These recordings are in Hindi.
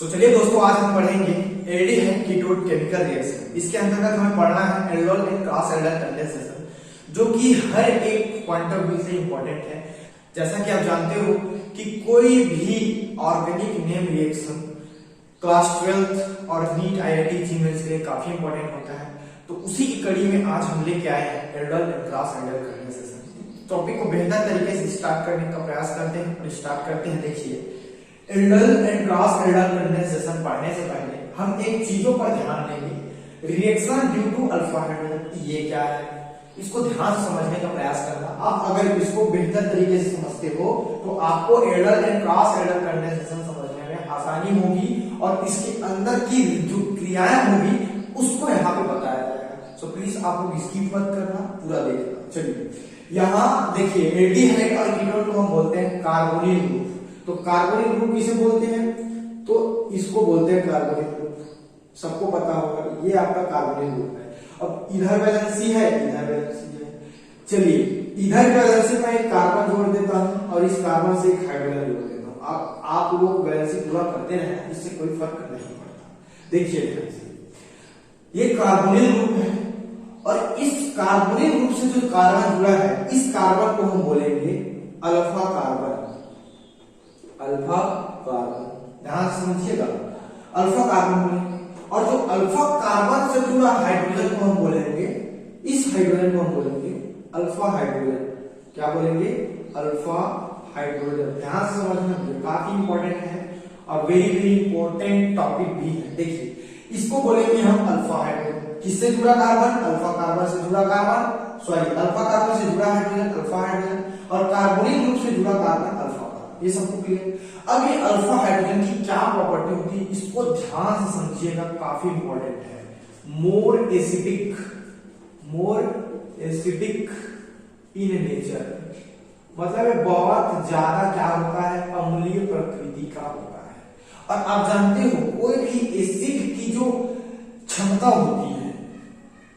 चलिए दोस्तों, आज हम पढ़ेंगे एल्डिहाइड कीटोन केमिकल रिएक्शन। इसके अंतर्गत हमें पढ़ना है aldol and cross aldol condensation, जो कि हर एक पॉइंट ऑफ व्यू से इंपॉर्टेंट है। जैसा कि आप जानते हो कि कोई भी organic name reaction class 12th और नीट IIT जीमेल्स के लिए काफी इंपॉर्टेंट होता है। तो उसी की कड़ी में आज हम लेके आए हैं aldol and cross aldol condensation. Topic को बेहतर तरीके से स्टार्ट करने का प्रयास करते हैं और स्टार्ट करते हैं। देखिए, aldol and cross aldol condensation पढ़ने से पहले हम एक चीजों पर ध्यान देंगे। Reaction due to alpha hydrogen, ये क्या है, इसको ध्यान से समझने का प्रयास करना। आप अगर इसको बेहतर तरीके से समझते हो तो आपको aldol and cross aldol condensation समझने में आसानी होगी और इसके अंदर की जो क्रियाएं होगी उसको यहाँ पे बताया जाएगा। सो प्लीज आप लोग स्किप मत करना, पूरा देखना। चलिए, यहाँ देखिए, एल्डिहाइड और कीटोन को हम बोलते हैं कार्बोनिल ग्रुप। तो कार्बोनिल ग्रुप किसे बोलते हैं, तो इसको बोलते हैं कार्बोनिल ग्रुप। सबको पता होगा, ये आपका कार्बोनिल ग्रुप है। अब इधर वैलेंसी है, इधर वैलेंसी है। चलिए, इधर वैलेंसी में एक कार्बन जोड़ देता हूं और इस कार्बन से एक हाइड्रोजन जोड़ देता हूं। आप लोग वैलेंसी पूरा करते रहे, इससे कोई फर्क नहीं पड़ता। देखिए, ये कार्बोनिल ग्रुप है और इस कार्बोनिल ग्रुप से जो कार्बन जुड़ा है, इस कार्बन को हम बोलेंगे अल्फा कार्बन। अल्फा कार्बन, ध्यान से समझिएगा, अल्फा कार्बन बोलेंगे। और जो अल्फा कार्बन से जुड़ा हाइड्रोजन को हम बोलेंगे, इस हाइड्रोजन को हम बोलेंगे अल्फा हाइड्रोजन। क्या बोलेंगे? Alpha hydrogen. ध्यान से समझना, काफी इंपॉर्टेंट है और वेरी वेरी इंपॉर्टेंट टॉपिक भी है। देखिए, इसको बोलेंगे हम अल्फा हाइड्रोजन। किससे जुड़ा कार्बन? अल्फा कार्बन से जुड़ा कार्बन, सॉरी, अल्फा कार्बन से जुड़ा हाइड्रोजन अल्फा हाइड्रोजन, और कार्बोनिल ग्रुप से जुड़ा कार्बन अल्फा। ये सबको क्लियर। अब ये अल्फा हाइड्रोजन की क्या प्रॉपर्टी होती है, इसको ध्यान से समझिएगा, काफी इंपॉर्टेंट है। मोर एसिडिक इन नेचर, मतलब बहुत ज्यादा क्या होता है, अम्लीय प्रकृति का होता है। और आप जानते हो, कोई भी एसिड की जो क्षमता होती है,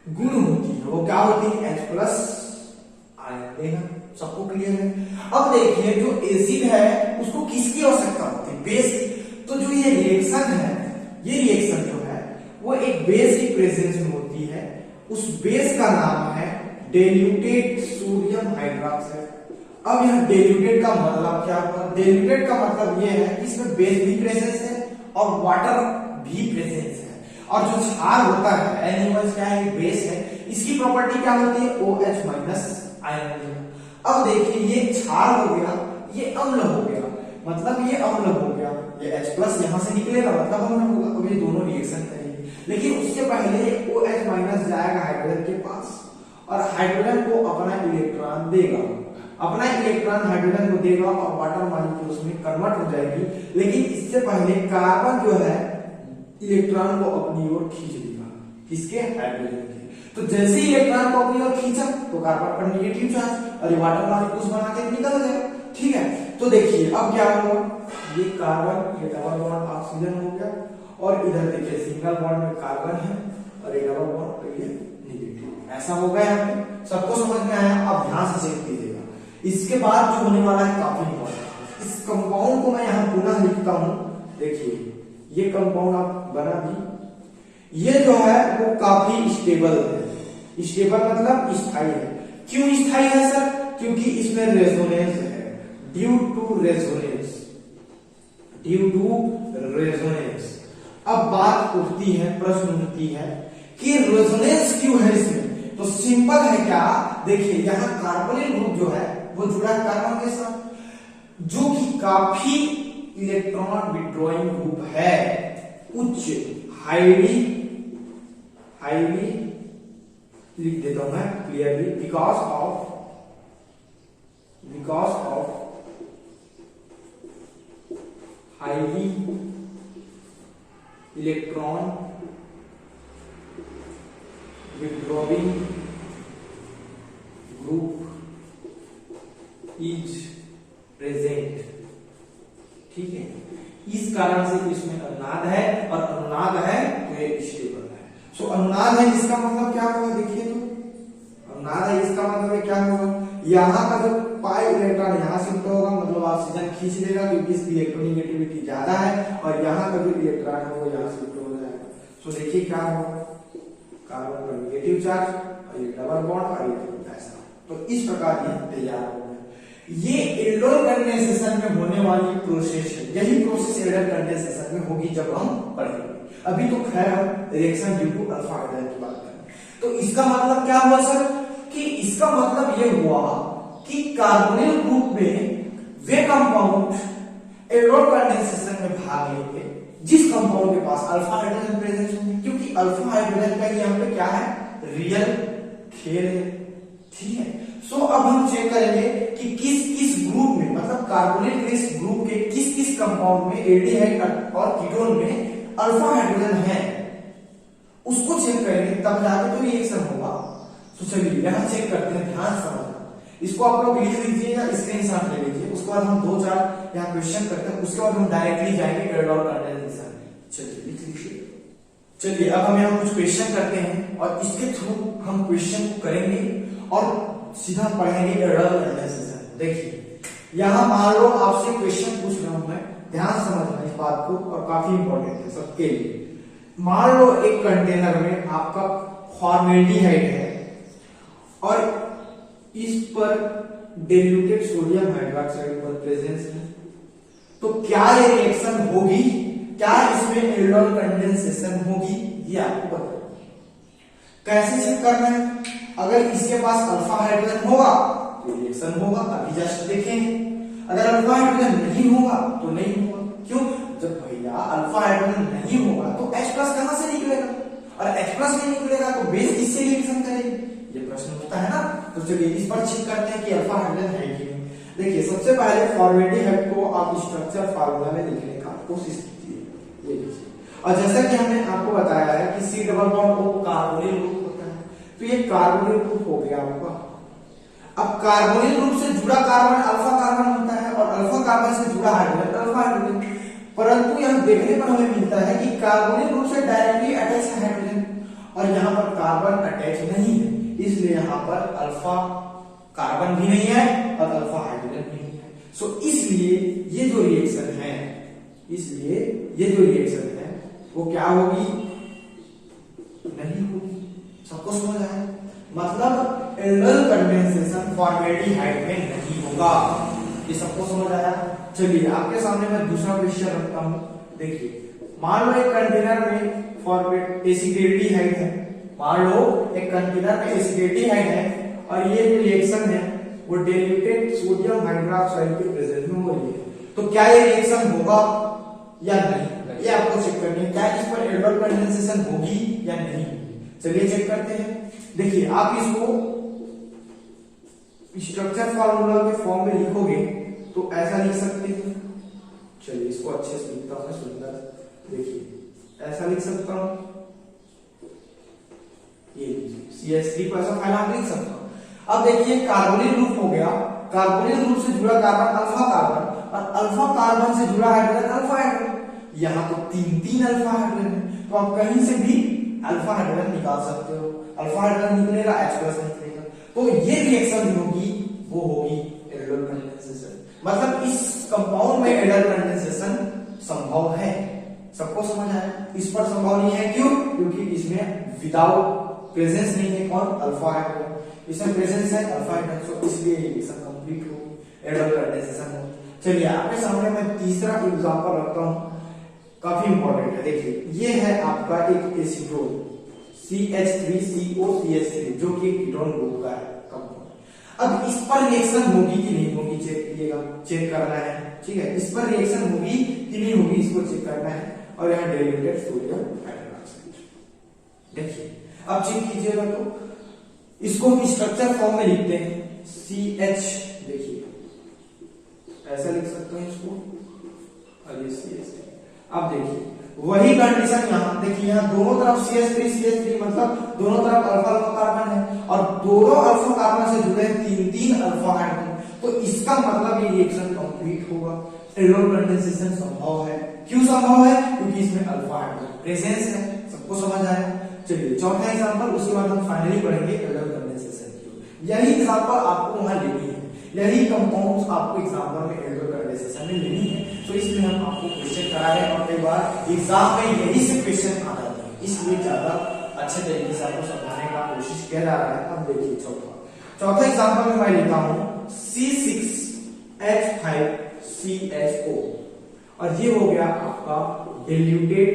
गुण होती है, वो क्या होती है? H+ आयन देना। सबको क्लियर है? अब देखिए, जो एसिड है उसको किसकी आवश्यकता होती है? बेस की। तो जो ये रिएक्शन है, ये रिएक्शन जो है वो एक बेस की प्रेजेंस में होती है। उस बेस का नाम है डाइल्यूटेड सोडियम हाइड्रोक्साइड। अब यह डाइल्यूटेड का मतलब क्या हुआ? डाइल्यूटेड का मतलब ये है कि इसमें बेस भी प्रेजेंस है और वाटर भी प्रेजेंस है। और जो क्षार होता है, NaOH क्या है? बेस है। इसकी प्रॉपर्टी क्या होती है? OH- ion. अब देखिए, ये क्षार हो गया, ये अम्ल हो गया, मतलब ये अम्ल हो गया। ये H+ यहां से निकलेगा, मतलब अम्ल होगा। अब ये दोनों रिएक्शन करेंगे, लेकिन उसके पहले OH- जाएगा हाइड्रोजन के पास और हाइड्रोजन को अपना इलेक्ट्रॉन देगा। अपना इलेक्ट्रॉन हाइड्रोजन को देगा और वाटर मॉलिक्यूल्स में कन्वर्ट हो जाएगी। लेकिन इससे पहले कार्बन जो है इलेक्ट्रॉन को अपनी ओर खींच देगा। किसके? हाइड्रोजन के। तो जैसे ही इलेक्ट्रॉन को अपनी ओर खींचा तो कार्बन पर नेगेटिव चार्ज और ये वाटर मॉलिक्यूल्स बना के निकल जाएगा। ठीक है, तो देखिए अब क्या हुआ, ये कार्बन, ये डबल बॉन्ड ऑक्सीजन हो गया, और इधर देखिए सिंगल बॉन्ड में कार्बन है और ये डबल बॉन्ड पे ये नेगेटिव। ऐसा हो गया यहाँ पे, सबको समझ में आया? अब ध्यान से चेक कीजिएगा। इसके बाद जो होने वाला है काफी इंपॉर्टेंट। इस कंपाउंड को मैं यहाँ पुनः लिखता हूं। देखिए, ये कंपाउंड आप बना दी, ये जो है वो काफी स्टेबल है। स्टेबल मतलब स्थायी है। क्यों स्थायी है सर? क्योंकि इसमें रेजोनेंस है। Due to resonance. अब बात उठती है, प्रश्न उठती है कि रेजोनेंस क्यों है इसमें? तो सिंपल है क्या, देखिए, यहाँ कार्बोनिल ग्रुप जो है वो जुड़ा है कार्बन के साथ, जो कि काफी इलेक्ट्रॉन विड्रॉइंग ग्रुप है, उच्च, हाईली लिख देता हूं मैं clearly, because of highly electron withdrawing group is present. ठीक है, इस कारण से इसमें अनुनाद है, और अनुनाद है तो ये स्टेबल है। सो अनुनाद है, इसका मतलब क्या होगा? देखिए, तो अनुनाद है, इसका मतलब क्या होगा? यहाँ का जो पाई इलेक्ट्रॉन यहाँ शिफ्ट होगा, मतलब ऑक्सीजन खींच लेगा क्योंकि इसकी इलेक्ट्रोनेगेटिविटी ज्यादा है और यहाँ का जो इलेक्ट्रॉन है वो यहाँ शिफ्ट हो जाएगा। सो देखिए क्या होगा, कार्बन पर नेगेटिव चार्ज और ये डबल बॉन्ड और ये ऐसा। तो इस प्रकार ये तैयार हो गया। ये एल्डोल कंडेंसेशन में होने वाली प्रोसेस है, यही प्रोसेस एल्डोल कंडेंसेशन में होगी जब हम पढ़ेंगे। अभी तो खैर हम reaction due to alpha hydrogen की बात करें। तो इसका मतलब क्या हुआ सर, कि इसका मतलब ये हुआ कि कार्बोनिल ग्रुप में वे कंपाउंड एल्डोल कंडेंसेशन में भाग लेंगे जिस कंपाउंड के पास अल्फा हाइड्रोजन प्रेजेंट होंगे, क्योंकि अल्फा हाइड्रोजन का यहाँ पे क्या है, रियल खेल है। ठीक है, सो अब हम चेक करेंगे कि किस किस ग्रुप में, मतलब कार्बोनिल के इस ग्रुप के किस किस कंपाउंड में एल्डिहाइड और कीटोन में अल्फा हाइड्रोजन है, उसको चेक करेंगे तब जाके तो रिएक्शन होगा। तो चलिए यहां चेक करते हैं, ध्यान समझना। इसको आप लोग लिख लीजिएगा, स्क्रीनशॉट ले लीजिए। उसके बाद हम 2-4 यहाँ क्वेश्चन करते हैं, उसके बाद हम डायरेक्टली जाएंगे एल्डोल कंडेंसेशन में। चलिए लिख लीजिए। चलिए अब हम यहाँ कुछ क्वेश्चन करते हैं और इसके थ्रू हम क्वेश्चन को करेंगे और सीधा पढ़ेंगे एल्डोल कंडेंसेशन। देखिए यहाँ मान लो आपसे क्वेश्चन पूछ रहा हूं मैं, ध्यान समझना इस बात को, और काफी इंपॉर्टेंट है सबके लिए। मान लो एक कंटेनर में आपका फॉर्मेल्डिहाइड है और इस पर डिल्यूटेड सोडियम हाइड्रोक्साइड पर प्रेजेंस है, तो क्या ये रिएक्शन होगी, क्या इसमें एल्डोल कंडेंसेशन होगी, ये आपको बताओ। कैसे चेक करना है, अगर इसके पास अल्फा हाइड्रोजन होगा तो रिएक्शन होगा, अभी जस्ट देखेंगे। अगर अल्फा हाइड्रोजन नहीं होगा तो नहीं होगा। क्यों, जब भैया अल्फा हाइड्रोजन नहीं होगा तो H+ कहां से निकलेगा, और H+ नहीं निकलेगा तो बेस किससे रिएक्शन करेगी, ये प्रश्न होता है ना। तो चलिए इस पर चेक करते हैं कि अल्फा हाइड्रोजन है कि नहीं। देखिए सबसे पहले फॉर्मेल्डिहाइड को आप स्ट्रक्चर फार्मूला में लिखने का कोशिश कीजिए, ये लीजिए। और जैसा कि हमने आपको बताया है कि C double bond O carbonyl group होता है, तो ये कार्बोनिल ग्रुप हो गया आपका। अब कार्बोनिल ग्रुप से जुड़ा कार्बन अल्फा कार्बन होता है और अल्फा कार्बन से जुड़ा हाइड्रोजन अल्फा हाइड्रोजन, परंतु यहाँ देखने पर हमें मिलता है कि कार्बोनिल ग्रुप से डायरेक्टली अटैच है हाइड्रोजन और यहाँ पर कार्बन अटैच नहीं है, इसलिए यहाँ पर अल्फा कार्बन भी नहीं है और अल्फा हाइड्रोजन भी नहीं है। सो इसलिए ये जो रिएक्शन है, इसलिए ये जो रिएक्शन है वो क्या होगी, नहीं होगी। सबको समझ आया, मतलब एल्डोल कंडेंसेशन फॉर्मेल्डिहाइड में नहीं होगा, ये सबको समझ आया। चलिए आपके सामने मैं दूसरा क्वेश्चन रखता हूं। देखिए मान लो एक कंटेनर में फॉर्मेट एसिडेल्डिहाइड है, मान लो एक कंटेनर में एसिडेल्डिहाइड है और ये जो रिएक्शन है वो डिल्यूटेड सोडियम हाइड्रोक्साइड के प्रेजेंस में हो रही है, तो क्या ये रिएक्शन होगा या नहीं, ये आपको चेक करनी है। क्या इस पर एल्डोल कंडेंसेशन होगी या नहीं, चलिए चेक करते हैं। देखिए आप इसको स्ट्रक्चर फार्मूला के फॉर्म में लिखोगे तो ऐसा लिख सकते हैं। चलिए इसको अच्छे से लिखता हूं मैं, सुंदर। देखिए ऐसा लिख सकता हूं, ये CH3 को ऐसा फैला लिख सकता हूं। अब देखिए कार्बोनिल ग्रुप हो गया, कार्बोनिल ग्रुप से जुड़ा कार्बन अल्फा कार्बन और अल्फा कार्बन से जुड़ा हाइड्रोजन अल्फा हाइड्रोजन, यहाँ तो 3 अल्फा हाइड्रोजन है, तो आप कहीं से भी अल्फा हाइड्रोजन निकाल सकते हो। अल्फा हाइड्रोजन निकलेगा, H+ निकलेगा, तो ये रिएक्शन जो होगी वो होगी एल्डोल कंडेंसेशन। मतलब इस कंपाउंड में एल्डोल कंडेंसेशन संभव है। सबको समझ आया, इस पर संभव नहीं है, क्यों, क्योंकि इसमें विदाउट प्रेजेंस नहीं है कौन, अल्फा हाइड्रोजन, इसमें प्रेजेंस है अल्फा हाइड्रोजन, तो इसलिए ये रिएक्शन कंप्लीट होगी, एल्डोल कंडेंसेशन होगी। चलिए आपके सामने मैं तीसरा एग्जांपल रखता हूं, काफी इंपॉर्टेंट है। देखिए ये है आपका एक एसीटोन CH3COCH3 जो कि कीटोन ग्रुप का है कंपाउंड। अब इस पर रिएक्शन होगी कि नहीं होगी चेक कीजिएगा, चेक करना है, ठीक है। इस पर रिएक्शन होगी कि नहीं होगी इसको चेक करना है, और यहाँ डिल्यूटेड सोडियम हाइड्रोक्साइड। देखिए अब चेक कीजिएगा, तो इसको हम स्ट्रक्चर फॉर्म में लिखते हैं CH, देखिए ऐसा लिख सकते हैं इसको, और ये CH। अब देखिए वही कंडीशन यहाँ, देखिए यहाँ दोनों तरफ CH3 मतलब दोनों तरफ अल्फा अल्फा कार्बन है और दोनों अल्फा कार्बन से जुड़े 3 अल्फा हाइड्रोजन, तो इसका मतलब ये रिएक्शन कंप्लीट होगा, एल्डोल कंडेंसेशन संभव है। क्यों संभव है, क्योंकि इसमें अल्फा हाइड्रोजन प्रेजेंस है। सबको समझ आया। चलिए चौथा एग्जांपल, उसके बाद हम फाइनली पढ़ेंगे एल्डोल कंडेंसेशन की। यही एग्जांपल आपको वहां लेनी है, यही कंपाउंड्स आपको एग्जांपल में एल्डोल एग्जाम में यही से क्वेश्चन आ जाते हैं, इसलिए ज्यादा अच्छे तरीके से आपको समझाने का कोशिश किया जा रहा है। अब देखिए चौथा एग्जाम्पल में मैं लेता हूं C6H5CHO और ये हो गया आपका डिल्यूटेड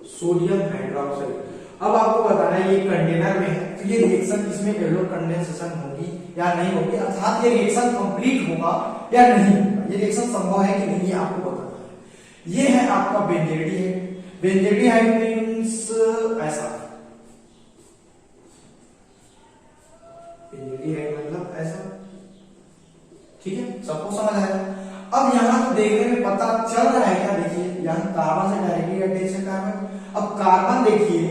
सोडियम हाइड्रोक्साइड। अब आपको बताना है ये कंटेनर में है तो ये रिएक्शन इसमें एल्डोल कंडेंसेशन होगी या नहीं होगी, अर्थात ये रिएक्शन कंप्लीट होगा या नहीं होगा, ये रिएक्शन संभव है कि नहीं, ये आपको बताना है। ये है आपका बेंजेल्डिहाइड। बेंजेल्डिहाइड मींस ऐसा, बेंजेल्डिहाइड मतलब ऐसा, ठीक है, सबको समझ आया। अब यहाँ तो देखने में पता चल रहा है क्या, देखिए यहाँ कार्बन से डायरेक्टली अटैच है कार्बन। अब कार्बन देखिए,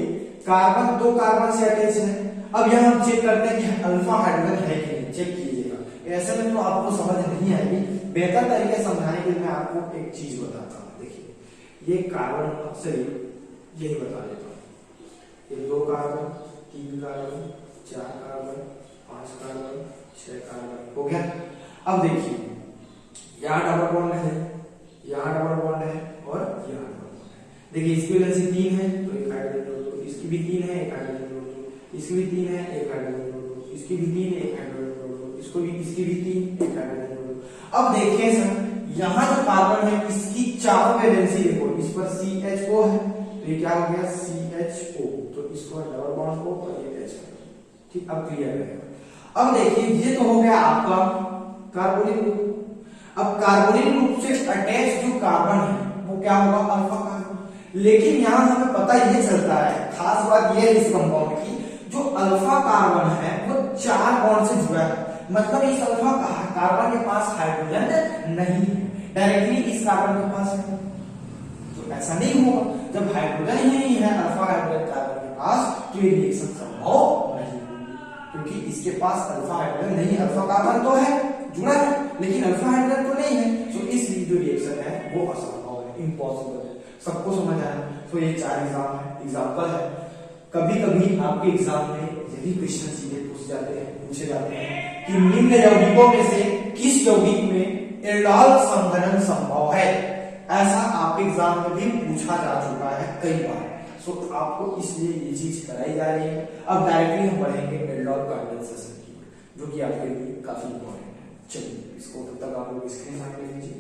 कार्बन दो कार्बन से अटैच है। अब यहाँ हम चेक करते हैं कि अल्फा हाइड्रोजन है कि नहीं, चेक कीजिएगा। ऐसे में तो आपको समझ नहीं आएगी, बेहतर तरीके से समझाने के लिए मैं आपको एक चीज बताता हूँ। देखिए ये कार्बन से यही बता देता हूँ, ये 2 carbon 3 carbon 4 carbon 5 carbon 6 carbon हो गया। अब देखिए यहाँ डबल बॉन्ड है, यहाँ डबल बॉन्ड है और यहाँ डबल बॉन्ड है। देखिए इसकी वैलेंसी 3 है तो एक हाइड्रोजन जोड़ दो, इसकी भी 3 है एक हाइड्रोजन जोड़ दो, इसकी भी 3 है एक हाइड्रोजन जोड़ दो, इसकी भी 3 है एक हाइड्रोजन जोड़ दो, इसको भी, इसकी भी 3 एक हाइड्रोजन जोड़ दो। अब देखिए सर यहाँ जो कार्बन है इसकी चारों वैलेंसी देखो, इस पर CHO है तो ये क्या हो गया CHO, तो इसको डबल बॉन्ड को और ये अटैच कर दो, ठीक। अब क्लियर है। अब देखिए ये तो हो गया आपका कार्बोनिल ग्रुप। अब कार्बोनिल ग्रुप से अटैच जो कार्बन है वो क्या होगा, अल्फा कार्बन। लेकिन यहाँ हमें पता ये चलता है, खास बात ये है इस कंपाउंड की, जो अल्फा कार्बन है वो 4 बॉन्ड से जुड़ा है, मतलब इस अल्फा कार्बन के पास हाइड्रोजन नहीं है, डायरेक्टली इस कार्बन के पास है। तो ऐसा नहीं होगा, जब हाइड्रोजन ही नहीं है अल्फा हाइड्रोजन कार्बन के पास तो ये रिएक्शन संभव नहीं होगी, क्योंकि इसके पास अल्फा हाइड्रोजन नहीं, अल्फा कार्बन तो है जुड़ा है लेकिन अल्फा हाइड्रोजन तो नहीं है, तो इसलिए जो रिएक्शन है वो असंभव है, इम्पॉसिबल है। सबको समझ आया? तो ये 4 एग्जाम्पल है। कभी कभी आपके एग्जाम में यही क्वेश्चन सीधे पूछे जाते हैं कि निम्न यौगिकों में से किस यौगिक में एल्डोल संघनन संभव है, ऐसा आपके एग्जाम में भी पूछा जा चुका है कई बार। सो आपको इसलिए ये चीज कराई जा रही है। अब डायरेक्टली हम पढ़ेंगे एल्डोल कंडेंसेशन की, जो कि आपके लिए काफी इंपॉर्टेंट है। चलिए इसको तब तक आप लोग स्क्रीन ले लीजिए।